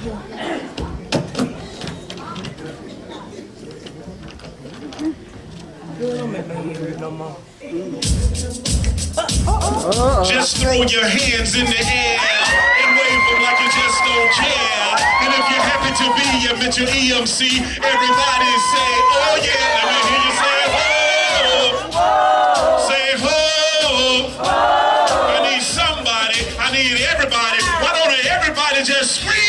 Just throw your hands in the air and wave them like you just don't care. And if you're happy to be here at your EMC, everybody say, oh yeah. Let me hear you say, oh. Say, oh. I need somebody. I need everybody. Why don't everybody just scream?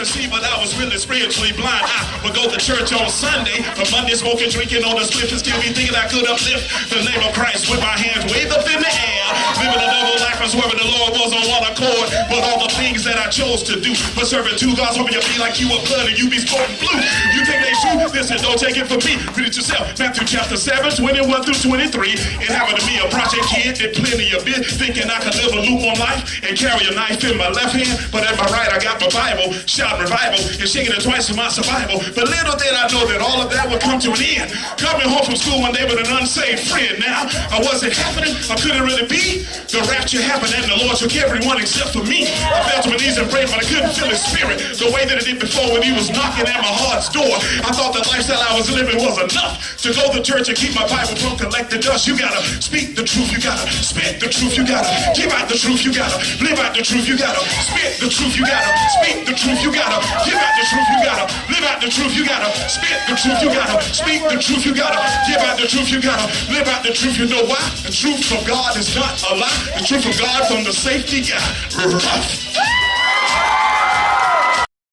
See, but I was really spiritually blind. I would go to church on Sunday, but Monday smoking, drinking on the split, and still be thinking I could uplift the name of Christ with my hands waved up in the air, living a double life, I swear the Lord was on one accord. But all the things that I chose to do, for serving two gods, hoping you be like you were blood and you be sporting blue. You think they shoot? Listen, don't take it from me. Read it yourself. Matthew chapter 7, 21 through 23. It happened to me, a project kid, did plenty of it, thinking I could live a lukewarm life and carry a knife in my left hand, but in my right I got my Bible. Revival and shaking it twice for my survival. But little did I know that all of that would come to an end. Coming home from school one day with an unsaved friend. Now, I wasn't happening, I couldn't really be. The rapture happened and the Lord took everyone except for me. I fell to my knees and prayed, but I couldn't feel his spirit the way that it did before when he was knocking at my heart's door. I thought the lifestyle I was living was enough to go to church and keep my Bible from collecting dust. You gotta speak the truth, you gotta spit the truth, you gotta give out the truth, you gotta live out the truth, you gotta spit the truth, you gotta speak the truth, you gotta give out the truth, you gotta live out the truth, you gotta spit the truth, you gotta speak the truth, you gotta give out the truth, you gotta live out the truth. You know why? The truth from God is not a lie. The truth from God from the safety, yeah, rough.